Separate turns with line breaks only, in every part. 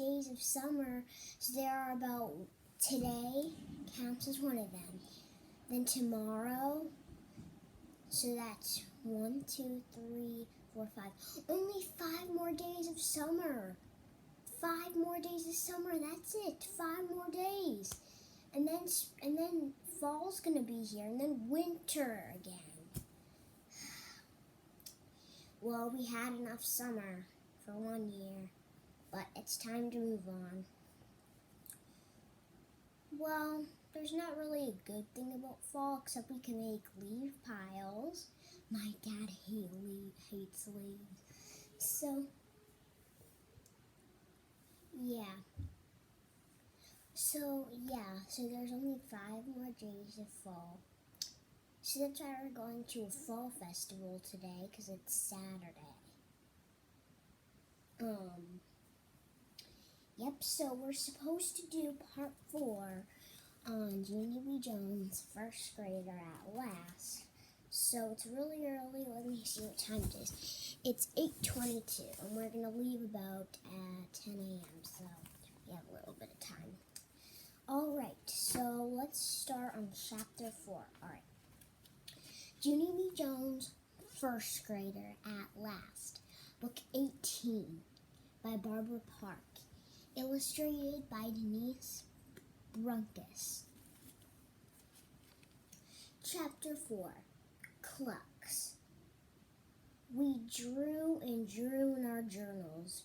days of summer, so there are about, today counts as one of them. Then tomorrow, so that's 1, 2, 3, 4, 5. Only 5 more days of summer. 5 more days of summer, that's it. 5 more days. And then fall's gonna be here, and then winter again. Well, we had enough summer for 1 year, but it's time to move on. Well, there's not really a good thing about fall, except we can make leaf piles. My dad hates leaves. So there's only 5 more days of fall. So that's why we're going to a fall festival today, because it's Saturday. So we're supposed to do part 4 on Junie B. Jones, first grader at last. So it's really early. Let me see what time it is. It's 8:22, and we're going to leave about at 10 a.m., so we have a little bit of time. All right, so let's start on chapter 4. All right. Junie B. Jones, first grader at last. Book 18 by Barbara Park. Illustrated by Denise Brunkus. Chapter 4. Clucks. We drew and drew in our journals.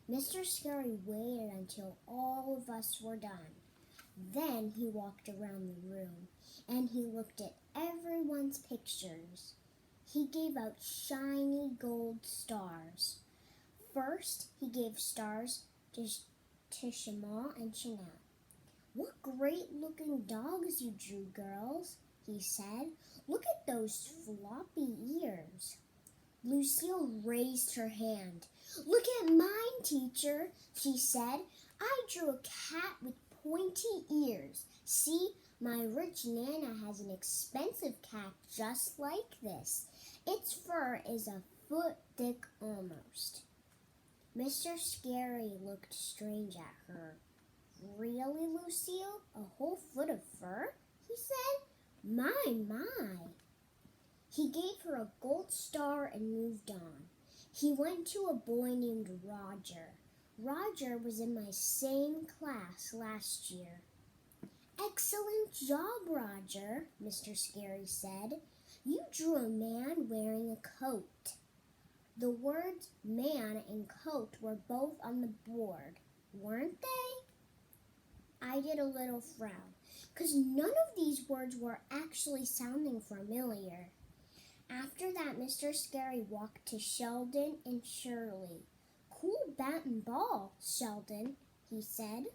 Mr. Scary waited until all of us were done. Then he walked around the room, and he looked at everyone's pictures. He gave out shiny gold stars. First, he gave stars to Shamal and Chanel. "What great-looking dogs you drew, girls," he said. "Look at those floppy ears." Lucille raised her hand. "Look at mine, teacher," she said. "I drew a cat with pointy ears. See, my rich Nana has an expensive cat just like this. Its fur is a foot thick almost." Mr. Scary looked strange at her. "Really, Lucille? A whole foot of fur?" he said. My. He gave her a gold star and moved on. He went to a boy named Roger. Roger was in my same class last year. "Excellent job, Roger," Mr. Scary said. "You drew a man wearing a coat." The words man and coat were both on the board, weren't they? I did a little frown, because none of these words were actually sounding familiar. After that, Mr. Scary walked to Sheldon and Shirley. "Cool bat and ball, Sheldon," he said.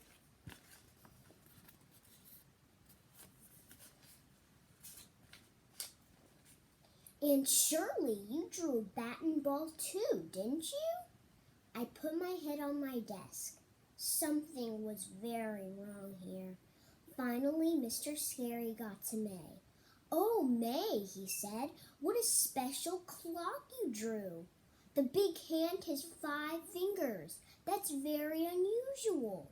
"And Shirley, you drew a bat and ball too, didn't you?" I put my head on my desk. Something was very wrong here. Finally, Mr. Scary got to May. "Oh, May," he said, "what a special clock you drew. The big hand has 5 fingers. That's very unusual."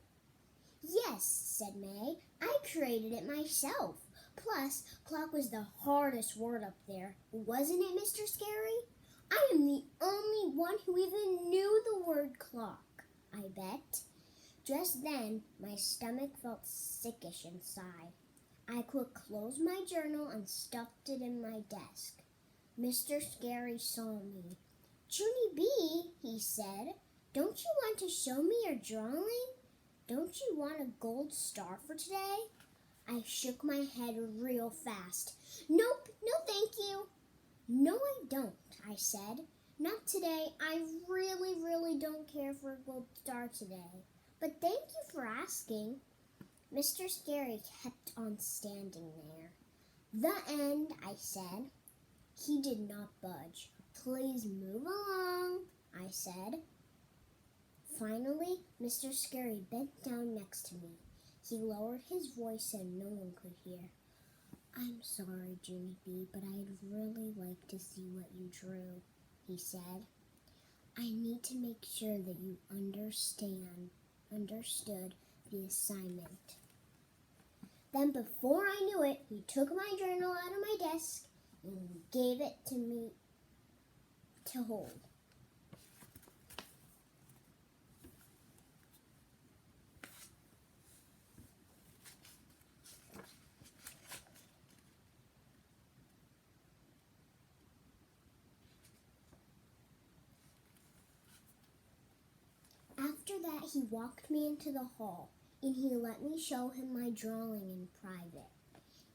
"Yes," said May, "I created it myself. Plus, clock was the hardest word up there. Wasn't it, Mr. Scary? I am the only one who even knew the word clock, I bet." Just then, my stomach felt sickish inside. I closed my journal and stuffed it in my desk. Mr. Scary saw me. "Junie B," he said, "don't you want to show me your drawing? Don't you want a gold star for today?" I shook my head real fast. "Nope, no thank you." "No, I don't," I said. "Not today. I really don't care for a gold star today. But thank you for asking." Mr. Scary kept on standing there. "The end," I said. He did not budge. "Please move along," I said. Finally, Mr. Scary bent down next to me. He lowered his voice so no one could hear. "I'm sorry, Junie B, but I'd really like to see what you drew," he said. "I need to make sure that you understand understood the assignment. Then before I knew it, he took my journal out of my desk and gave it to me to hold. After that, he walked me into the hall, and he let me show him my drawing in private.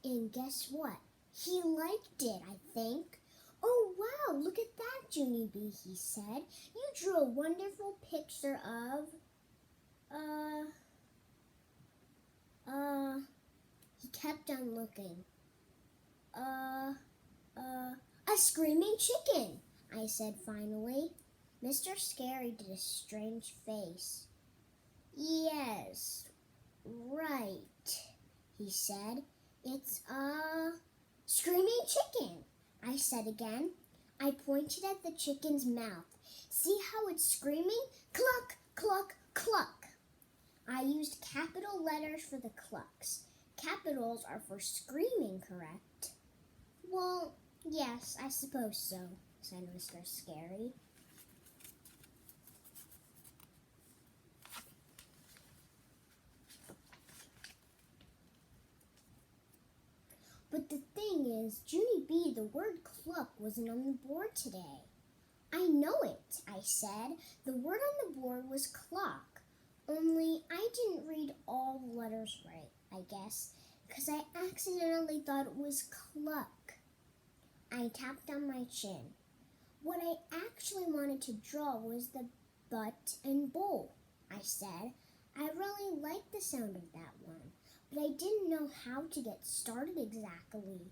And guess what? He liked it, I think. "Oh, wow, look at that, Junie B," he said. "You drew a wonderful picture of, he kept on looking. A screaming chicken," I said finally. Mr. Scary did a strange face. "Yes, right," he said. "It's a screaming chicken," I said again. I pointed at the chicken's mouth. "See how it's screaming? Cluck, cluck, cluck." I used capital letters for the clucks. Capitals are for screaming, correct? "Well, yes, I suppose so," said Mr. Scary. But the thing is, Junie B, the word cluck wasn't on the board today. "I know it," I said. "The word on the board was clock. Only I didn't read all the letters right, I guess, because I accidentally thought it was cluck." I tapped on my chin. "What I actually wanted to draw was the butt and bowl," I said. "I really liked the sound of that one, but I didn't know how to get started exactly.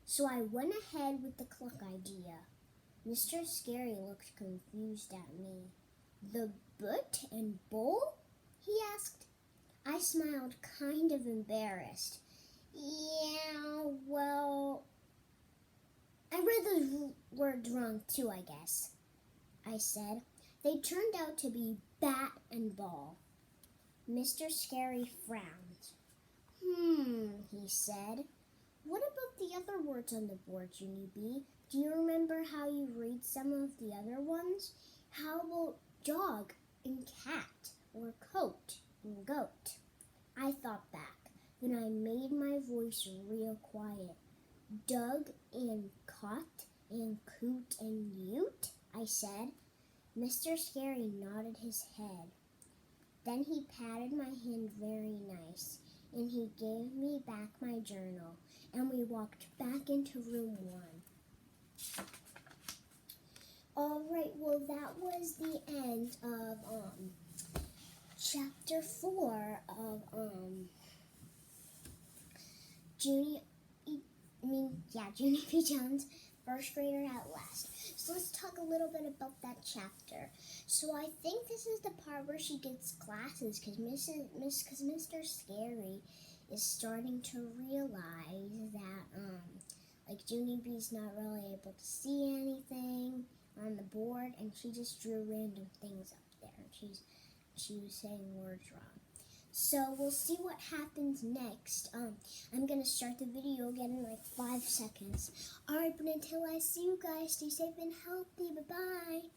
So I went ahead with the cluck idea." Mr. Scary looked confused at me. "The butt and bowl?" he asked. I smiled, kind of embarrassed. "Yeah, well, I read the words wrong too, I guess," I said. "They turned out to be bat and ball." Mr. Scary frowned. He said. "What about the other words on the board, Junie B? Do you remember how you read some of the other ones? How about dog and cat, or coat and goat?" I thought back. Then I made my voice real quiet. "Dug and cot and coot and ute," I said. Mr. Scary nodded his head. Then he patted my hand very nice, and he gave me back my journal, and we walked back into room 1. All right, well, that was the end of chapter 4 of Junie B. Jones, First Grader at Last. So let's talk a little bit about that chapter. So I think this is the part where she gets glasses because Mr. Scary is starting to realize that Junie B's not really able to see anything on the board, and she just drew random things up there. She was saying words wrong. So we'll see what happens next. I'm going to start the video again in like 5 seconds. Alright, but until I see you guys, stay safe and healthy. Bye-bye.